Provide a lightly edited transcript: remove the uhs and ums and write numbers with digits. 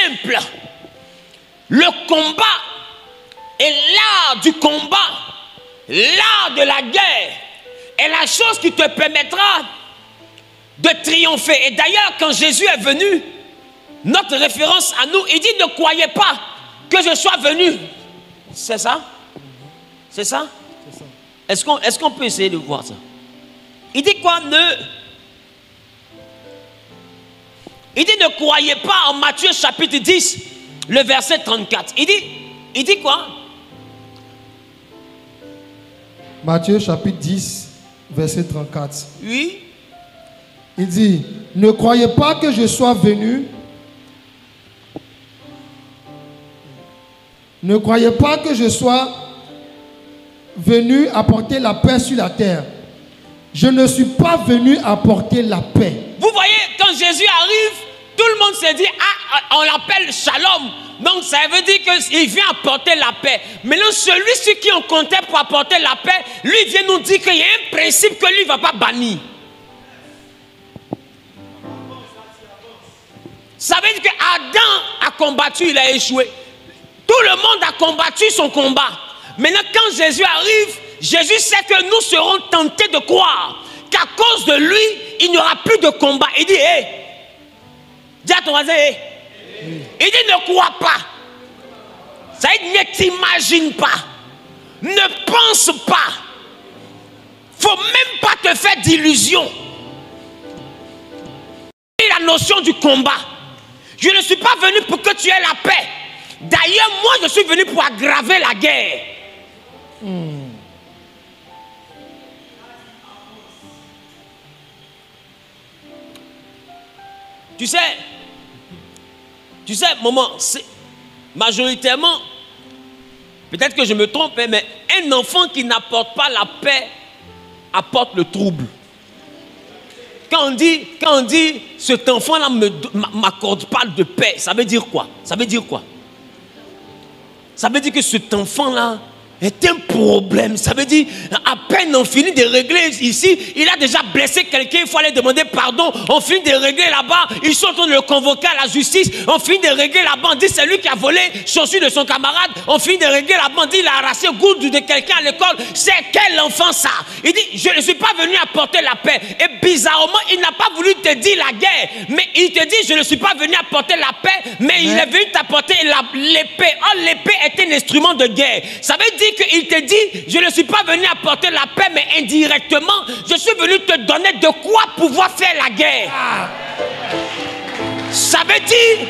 simple. Le combat est l'art du combat, l'art de la guerre est la chose qui te permettra de triompher. Et d'ailleurs, quand Jésus est venu, notre référence à nous, il dit ne croyez pas que je sois venu. C'est ça? C'est ça? Est-ce qu'on peut essayer de voir ça? Il dit quoi? Il dit ne croyez pas en Matthieu chapitre 10, le verset 34. Il dit quoi? Matthieu chapitre 10, verset 34. Oui. Il dit, ne croyez pas que je sois venu. Ne croyez pas que je sois venu apporter la paix sur la terre. Je ne suis pas venu apporter la paix. Vous voyez, quand Jésus arrive, tout le monde se dit, ah, on l'appelle Shalom. Donc ça veut dire qu'il vient apporter la paix. Mais là, celui-ci qui on comptait pour apporter la paix, lui vient nous dire qu'il y a un principe que lui ne va pas bannir. Ça veut dire qu'Adam a combattu, il a échoué. Tout le monde a combattu son combat. Maintenant, quand Jésus arrive, Jésus sait que nous serons tentés de croire qu'à cause de lui, il n'y aura plus de combat. Il dit, hé, dis à ton voisin, hé. Il dit, ne crois pas. Ça veut dire, ne t'imagine pas. Ne pense pas. Faut même pas te faire d'illusions. La notion du combat. Je ne suis pas venu pour que tu aies la paix. D'ailleurs, moi, je suis venu pour aggraver la guerre. Tu sais, maman, majoritairement, peut-être que je me trompe, mais un enfant qui n'apporte pas la paix apporte le trouble. Quand on dit cet enfant-là ne m'accorde pas de paix, ça veut dire quoi? Ça veut dire quoi? Ça veut dire que cet enfant-là est un problème. Ça veut dire, à peine on finit de régler ici, il a déjà blessé quelqu'un, il faut aller demander pardon. On finit de régler là-bas, ils sont en train de le convoquer à la justice. On finit de régler là-bas, on dit c'est lui qui a volé chaussures de son camarade. On finit de régler là-bas, on dit il a arraché gourde de quelqu'un à l'école. C'est quel enfant ça? Il dit, je ne suis pas venu apporter la paix. Et bizarrement, il n'a pas voulu te dire la guerre. Mais il te dit, je ne suis pas venu apporter la paix, mais il est venu t'apporter l'épée. Oh, l'épée est un instrument de guerre. Ça veut dire qu'il te dit, je ne suis pas venu apporter la paix, mais indirectement, je suis venu te donner de quoi pouvoir faire la guerre. Ça veut dire,